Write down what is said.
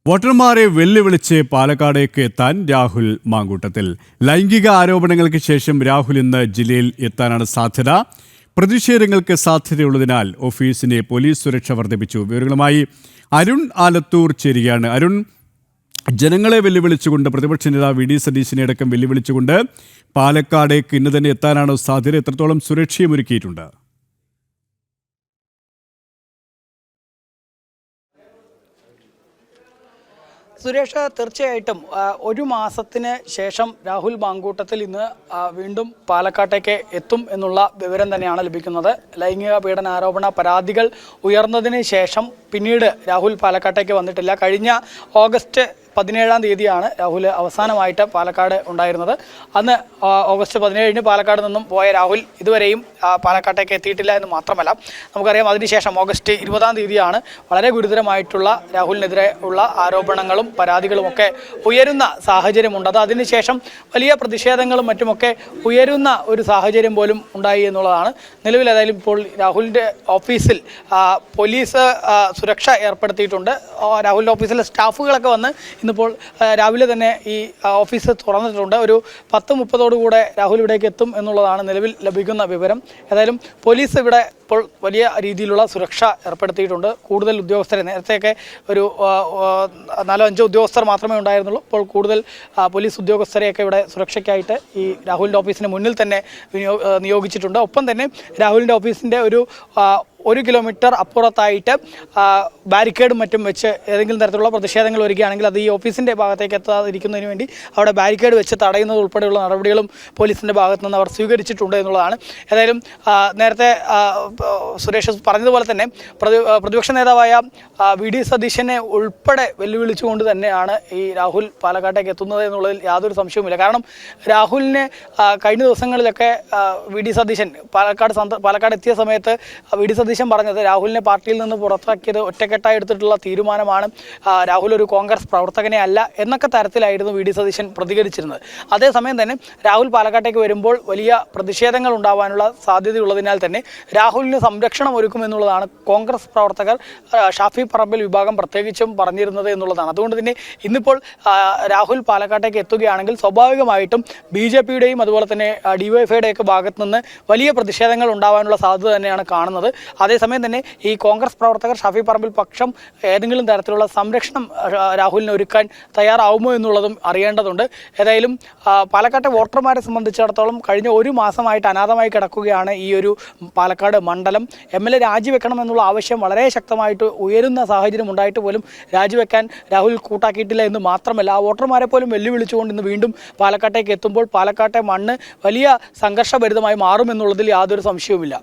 വോട്ടർമാരെ വെല്ലുവിളിച്ച് പാലക്കാടേക്ക് എത്താൻ രാഹുൽ മാങ്കൂട്ടത്തിൽ. ലൈംഗിക ആരോപണങ്ങൾക്ക് ശേഷം രാഹുൽ ഇന്ന് ജില്ലയിൽ എത്താനാണ് സാധ്യത. പ്രതിഷേധങ്ങൾക്ക് സാധ്യതയുള്ളതിനാൽ ഓഫീസിനെ പോലീസ് സുരക്ഷ വർദ്ധിപ്പിച്ചു. വിവരങ്ങളുമായി അരുൺ ആലത്തൂർ ചേരുകയാണ്. അരുൺ, ജനങ്ങളെ വെല്ലുവിളിച്ചുകൊണ്ട് പ്രതിപക്ഷ നേതാവ് വി ഡി സതീശനെ അടക്കം വെല്ലുവിളിച്ചുകൊണ്ട് പാലക്കാടേക്ക് ഇന്ന് തന്നെ എത്താനാണ് സാധ്യത. എത്രത്തോളം സുരക്ഷയും ഒരുക്കിയിട്ടുണ്ട്? സുരേഷ്, തീർച്ചയായിട്ടും ഒരു മാസത്തിന് ശേഷം രാഹുൽ മാങ്കൂട്ടത്തിൽ ഇന്ന് വീണ്ടും പാലക്കാട്ടേക്ക് എത്തും എന്നുള്ള വിവരം തന്നെയാണ് ലഭിക്കുന്നത്. ലൈംഗിക പീഡന ആരോപണ പരാതികൾ ഉയർന്നതിന് ശേഷം പിന്നീട് രാഹുൽ പാലക്കാട്ടേക്ക് വന്നിട്ടില്ല. കഴിഞ്ഞ ഓഗസ്റ്റ് 17-ാം തീയതിയാണ് രാഹുൽ അവസാനമായിട്ട് പാലക്കാട് ഉണ്ടായിരുന്നത്. അന്ന് ഓഗസ്റ്റ് 17-ന് പാലക്കാട് നിന്നും പോയ രാഹുൽ ഇതുവരെയും പാലക്കാട്ടേക്ക് എത്തിയിട്ടില്ല എന്ന് മാത്രമല്ല, നമുക്കറിയാം അതിനുശേഷം ഓഗസ്റ്റ് 20-ാം തീയതിയാണ് വളരെ ഗുരുതരമായിട്ടുള്ള രാഹുലിനെതിരെ ഉള്ള ആരോപണങ്ങളും പരാതികളുമൊക്കെ ഉയരുന്ന സാഹചര്യമുണ്ട്. അത് അതിനുശേഷം വലിയ പ്രതിഷേധങ്ങളും മറ്റുമൊക്കെ ഉയരുന്ന ഒരു സാഹചര്യം പോലും ഉണ്ടായി എന്നുള്ളതാണ്. നിലവിൽ ഏതായാലും ഇപ്പോൾ രാഹുലിൻ്റെ ഓഫീസിൽ പോലീസ് സുരക്ഷ ഏർപ്പെടുത്തിയിട്ടുണ്ട്. രാഹുലിൻ്റെ ഓഫീസിലെ സ്റ്റാഫുകളൊക്കെ വന്ന് ഇന്നിപ്പോൾ രാവിലെ തന്നെ ഈ ഓഫീസ് തുറന്നിട്ടുണ്ട്. ഒരു 10:30 രാഹുൽ ഇവിടേക്ക് എത്തും എന്നുള്ളതാണ് നിലവിൽ ലഭിക്കുന്ന വിവരം. ഏതായാലും പോലീസ് ഇവിടെ ഇപ്പോൾ വലിയ രീതിയിലുള്ള സുരക്ഷ ഏർപ്പെടുത്തിയിട്ടുണ്ട്. കൂടുതൽ ഉദ്യോഗസ്ഥരെ, നേരത്തെയൊക്കെ ഒരു 4-5 ഉദ്യോഗസ്ഥർ മാത്രമേ ഉണ്ടായിരുന്നുള്ളൂ. ഇപ്പോൾ കൂടുതൽ പോലീസ് ഉദ്യോഗസ്ഥരെയൊക്കെ ഇവിടെ സുരക്ഷയ്ക്കായിട്ട് ഈ രാഹുലിൻ്റെ ഓഫീസിന് മുന്നിൽ തന്നെ നിയോഗിച്ചിട്ടുണ്ട്. ഒപ്പം തന്നെ രാഹുലിൻ്റെ ഓഫീസിൻ്റെ ഒരു 1 കിലോമീറ്റർ അപ്പുറത്തായിട്ട് ബാരിക്കേഡും മറ്റും വെച്ച് ഏതെങ്കിലും തരത്തിലുള്ള പ്രതിഷേധങ്ങൾ വരികയാണെങ്കിൽ അത് ഈ ഓഫീസിൻ്റെ ഭാഗത്തേക്ക് എത്താതിരിക്കുന്നതിന് വേണ്ടി അവിടെ ബാരിക്കേഡ് വെച്ച് തടയുന്നത് ഉൾപ്പെടെയുള്ള നടപടികളും പോലീസിൻ്റെ ഭാഗത്തു നിന്ന് അവർ സ്വീകരിച്ചിട്ടുണ്ട് എന്നുള്ളതാണ്. ഏതായാലും നേരത്തെ സുരേഷ് പറഞ്ഞതുപോലെ തന്നെ പ്രതിപക്ഷ നേതാവായ വി ഡി സതീശനെ ഉൾപ്പെടെ വെല്ലുവിളിച്ചുകൊണ്ട് തന്നെയാണ് ഈ രാഹുൽ പാലക്കാട്ടേക്ക് എത്തുന്നത് എന്നുള്ളതിൽ യാതൊരു സംശയവുമില്ല. കാരണം രാഹുലിനെ കഴിഞ്ഞ ദിവസങ്ങളിലൊക്കെ വി ഡി സതീശൻ പാലക്കാട് എത്തിയ സമയത്ത് വി ഡി സതീശൻ പറഞ്ഞത് രാഹുലിനെ പാർട്ടിയിൽ നിന്ന് പുറത്താക്കിയത് ഒറ്റക്കെട്ടായി എടുത്തിട്ടുള്ള തീരുമാനമാണ്, രാഹുൽ ഒരു കോൺഗ്രസ് പ്രവർത്തകനെ അല്ല എന്നൊക്കെ തരത്തിലായിരുന്നു വി ഡി സതീശൻ പ്രതികരിച്ചിരുന്നത്. അതേസമയം തന്നെ രാഹുൽ പാലക്കാട്ടേക്ക് വരുമ്പോൾ വലിയ പ്രതിഷേധങ്ങൾ ഉണ്ടാവാനുള്ള സാധ്യതയുള്ളതിനാൽ തന്നെ രാഹുലിന് സംരക്ഷണം ഒരുക്കുമെന്നുള്ളതാണ് കോൺഗ്രസ് പ്രവർത്തകർ, ഷാഫി പറമ്പിൽ വിഭാഗം പ്രത്യേകിച്ചും പറഞ്ഞിരുന്നത് എന്നുള്ളതാണ്. അതുകൊണ്ട് തന്നെ ഇന്നിപ്പോൾ രാഹുൽ പാലക്കാട്ടേക്ക് എത്തുകയാണെങ്കിൽ സ്വാഭാവികമായിട്ടും BJP-യുടെയും അതുപോലെ തന്നെ DYFIയുടെയൊക്കെ ഭാഗത്തു നിന്ന് വലിയ പ്രതിഷേധങ്ങൾ ഉണ്ടാവാനുള്ള സാധ്യത തന്നെയാണ് കാണുന്നത്. അതേസമയം തന്നെ ഈ കോൺഗ്രസ് പ്രവർത്തകർ, ഷാഫി പറമ്പിൽ പക്ഷം ഏതെങ്കിലും തരത്തിലുള്ള സംരക്ഷണം രാഹുലിന് ഒരുക്കാൻ തയ്യാറാവുമോ എന്നുള്ളതും അറിയേണ്ടതുണ്ട്. ഏതായാലും പാലക്കാട്ടെ വോട്ടർമാരെ സംബന്ധിച്ചിടത്തോളം കഴിഞ്ഞ ഒരു മാസമായിട്ട് അനാഥമായി കിടക്കുകയാണ് ഈ ഒരു പാലക്കാട് മണ്ഡലം. MLA രാജിവെക്കണമെന്നുള്ള ആവശ്യം വളരെ ശക്തമായിട്ട് ഉയരുന്ന സാഹചര്യം ഉണ്ടായിട്ട് പോലും രാജിവെക്കാൻ രാഹുൽ കൂട്ടാക്കിയിട്ടില്ല എന്ന് മാത്രമല്ല, ആ വോട്ടർമാരെ പോലും വെല്ലുവിളിച്ചുകൊണ്ട് ഇന്ന് വീണ്ടും പാലക്കാട്ടേക്ക് എത്തുമ്പോൾ പാലക്കാട്ടെ മണ്ണ് വലിയ സംഘർഷഭരിതമായി മാറുമെന്നുള്ളതിൽ യാതൊരു സംശയവുമില്ല.